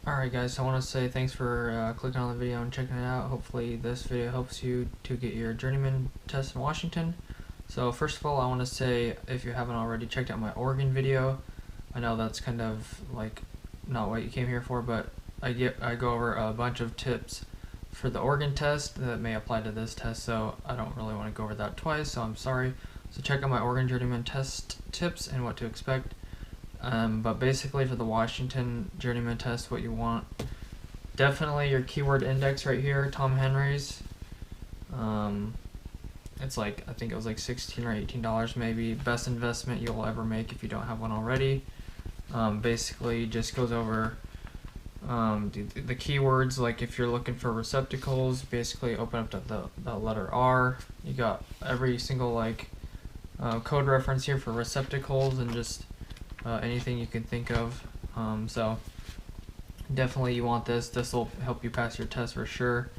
Alright guys, so I want to say thanks for clicking on the video and checking it out. Hopefully this video helps you to get your Journeyman test in Washington. So first of all, I want to say, if you haven't already checked out my Oregon video, I know that's kind of like not what you came here for, but I go over a bunch of tips for the Oregon test that may apply to this test, so I don't really want to go over that twice, so I'm sorry. So check out my Oregon Journeyman test tips and what to expect. But basically for the Washington Journeyman test, what you want, definitely your keyword index right here, Tom Henry's. It's like, I think it was like $16 or $18 maybe. Best investment you'll ever make if you don't have one already. Basically just goes over the keywords, like if you're looking for receptacles, basically open up to the letter R. You got every single like code reference here for receptacles and just anything you can think of. So definitely you want this. This will help you pass your test for sure.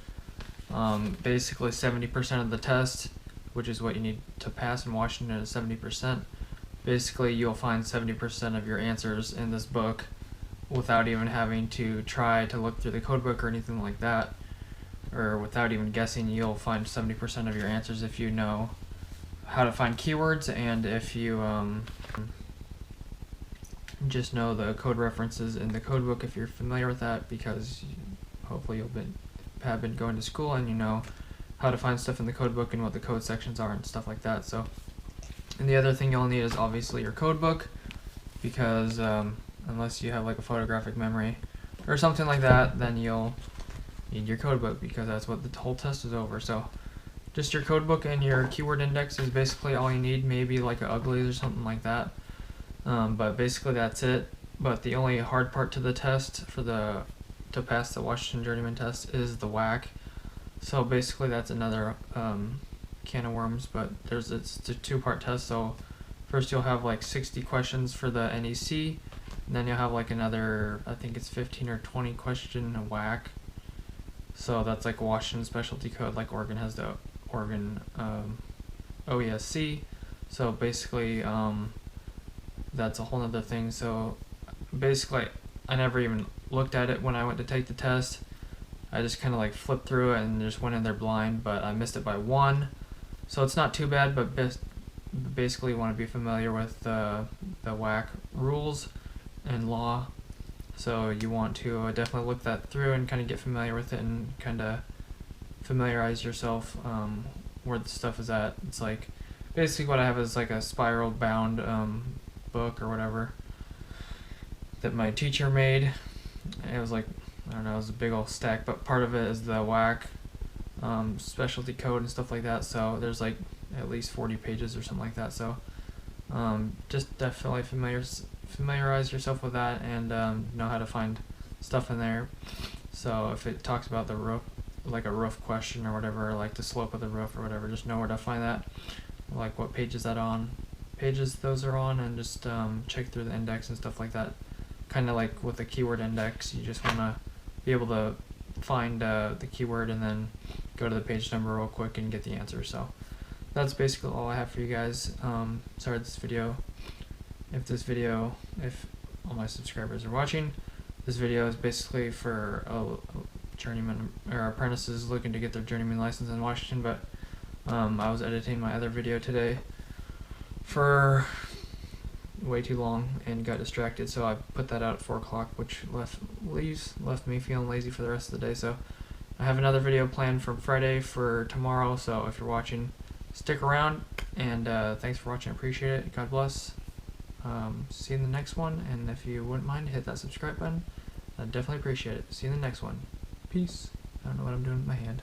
Basically 70% of the test, which is what you need to pass in Washington, is 70%. Basically you'll find 70% of your answers in this book without even having to try to look through the code book or anything like that, or without even guessing. You'll find 70% of your answers if you know how to find keywords, and if you just know the code references in the code book if you're familiar with that, because hopefully you'll have been going to school and you know how to find stuff in the code book and what the code sections are and stuff like that. So, and the other thing you'll need is obviously your code book, because unless you have like a photographic memory or something like that, then you'll need your code book, because that's what the whole test is over. So just your code book and your keyword index is basically all you need, maybe like a uglies or something like that. But basically that's it. But the only hard part to the test to pass the Washington Journeyman test is the WAC. So basically that's another can of worms, but it's a two-part test. So first you'll have like 60 questions for the NEC, and then you'll have like another, I think it's 15 or 20 question WAC. So that's like Washington specialty code, like Oregon has the Oregon OESC. So basically that's a whole other thing. So basically I never even looked at it when I went to take the test. I just kind of like flipped through it and just went in there blind, but I missed it by one. So it's not too bad, but basically you want to be familiar with the WAC rules and law. So you want to definitely look that through and kind of get familiar with it and kind of familiarize yourself where the stuff is at. It's like basically what I have is like a spiral bound book or whatever that my teacher made. It was like, I don't know, it was a big old stack, but part of it is the WAC specialty code and stuff like that. So there's like at least 40 pages or something like that. So just definitely familiarize yourself with that and know how to find stuff in there. So if it talks about the roof, like a roof question or whatever, like the slope of the roof or whatever, just know where to find that, like what page is that on, pages those are on, and just check through the index and stuff like that. Kind of like with the keyword index, you just want to be able to find the keyword and then go to the page number real quick and get the answer. So that's basically all I have for you guys. Sorry if all my subscribers are watching, this video is basically for journeyman or apprentices looking to get their journeyman license in Washington. But I was editing my other video today for way too long and got distracted, so I put that out at 4 o'clock, which left me feeling lazy for the rest of the day. So I have another video planned from Friday for tomorrow, so if you're watching, stick around, and thanks for watching. I appreciate it. God bless. See you in the next one, and if you wouldn't mind, hit that subscribe button. I'd definitely appreciate it. See you in the next one. Peace. I don't know what I'm doing with my hand.